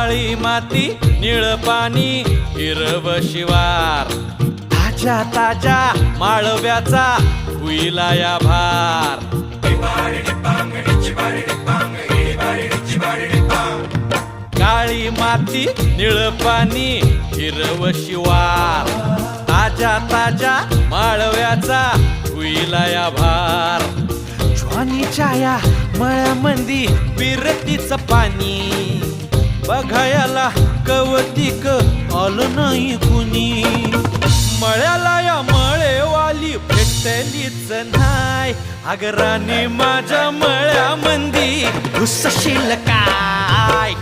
काळी माती निळ पाणी हिरव शिवार ताज्या ताज्या माळव्याचा हुईला या भार काळी माती निळ पाणी हिरव शिवार ताज्या ताज्या माळव्याचा हुईला या भार ज्वानीच्या या मळ्यामंदी बिरतीच पाणी बघायला कवतिक आलं नाही कुणी मळ्याला या मळेवाली भेटलीच नाय अगराने माझ्या मळ्यामंदी घुसशील काय